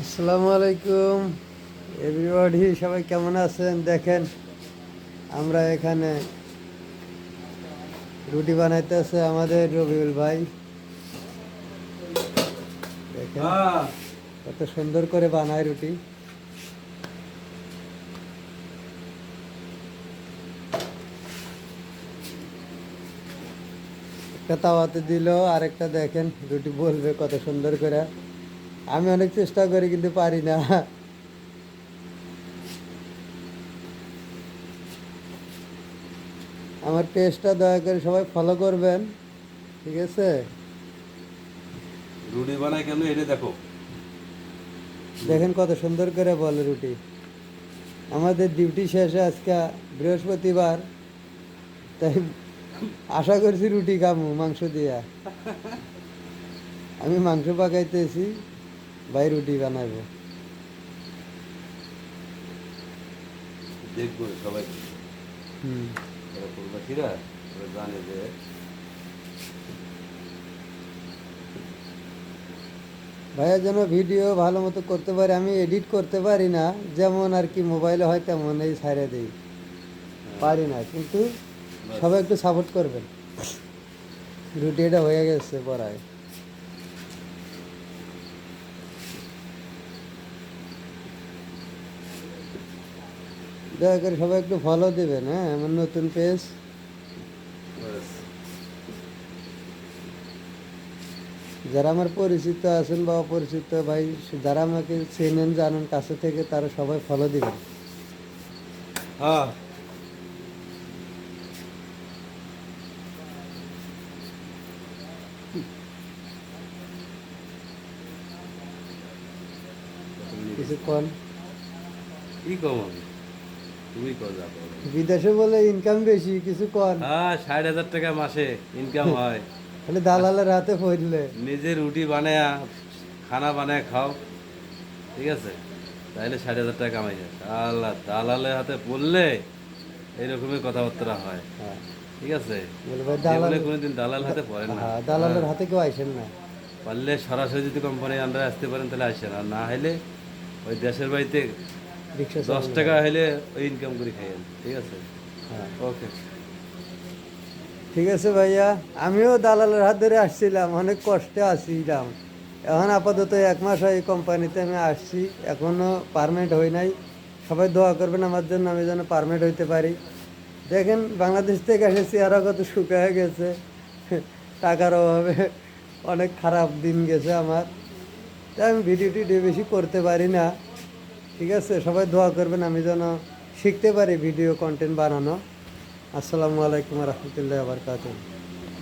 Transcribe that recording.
আসসালামু আলাইকুম এভরিবডি, সবাই কেমন আছেন? দেখেন, আমরা এখানে রুটি বানাইতেছে আমাদের রবিউল ভাই। দেখেন কত সুন্দর করে বানায় রুটি। একটা তাওয়াতে দিল, আরেকটা দেখেন রুটি বলবে কত সুন্দর করে। আমি অনেক চেষ্টা করি কিন্তু পারি না। আমার পেজটা দয়া করে সবাই ফলো করবেন, ঠিক আছে? রুটি বানায় কেন এটা দেখো। দেখেন কত সুন্দর করে বলে রুটি। আমাদের ডিউটি শেষে আজকে বৃহস্পতিবার, তাই আশা করছি রুটি খামু মাংস দিয়া। আমি মাংস পাকাইতেছি, ভাই রুটি বানাবো। দেখবো সবাই হুম। প্রবাসীরা ওরা জানে যে ভাইয়া যেন ভিডিও ভালো মতো করতে পারে, আমি এডিট করতে পারি না, যেমন আর কি মোবাইলে হয় তেমন এই ছাইড়ে দিই, পারি না। কিন্তু বাস, সবাই একটু সাপোর্ট করবেন। রুটি এটা হয়ে গেছে পড়ায়। দয়া করে সবাই একটু ফলো দেবেন, হ্যাঁ? আমার নতুন পেজ। বাস। যারা আমার পরিচিত আছেন বা অপরিচিত ভাই, যারা আমাকে চেনেন জানেন কাছে থেকে, তারা সবাই ফলো দিবেন। হ্যাঁ কিছুক্ষণ কি কম হবে, তুমি কো যা করো। বিদেশে বলে ইনকাম বেশি, কিছুক্ষণ হ্যাঁ 60,000 টাকা মাসে ইনকাম হয়। খালি দালালের হাতে পড়লে। নিজে রুটি বানায় খানা বানায় খাও, ঠিক আছে, তাইলে 60,000 টাকা কামাই যায়। আল্লাহ দালালের হাতে পড়লে এইরকমই কথাবার্তা হয়, হ্যাঁ, ঠিক আছে। বলে ভাই দালাল। জীবনে কোনোদিন দালাল হাতে পড়েন না। হ্যাঁ, হ্যাঁ, দালালের হাতে কেউ আইসেন না। পারলে সরাসরি যদি কোম্পানির আন্ডারে আসতে পারেন তাহলে আসেন, আর না হলে ওই দেশের বাড়িতে রিক্সা 10 টাকা চালানো। হলে ওই ইনকাম করে খাইয়েন, ঠিক আছে। হ্যাঁ, ওকে। ঠিক আছে ভাইয়া। আমিও দালালের হাত ধরে আসছিলাম, অনেক কষ্টে আসছিলাম। এখন আপাতত 1 মাস হয় এই কোম্পানিতে আমি আসছি, এখনো পারমানেন্ট হই নাই। সবাই দোয়া করবেন আমার জন্য, আমি যেন পারমানেন্ট হইতে পারি। দেখেন, বাংলাদেশ থেকে এসেছি, আরও কত শুকিয়ে গেছে। টাকার অভাবে অনেক খারাপ দিন গেছে আমার, তাই আমি ভিডিও টিডিও বেশি করতে পারি না, ঠিক আছে? সবাই দোয়া করবেন আমি যেন শিখতে পারি ভিডিও কন্টেন্ট বানানো। আসসালামু আলাইকুম রহমতুল্লাহ বারকাতুহ।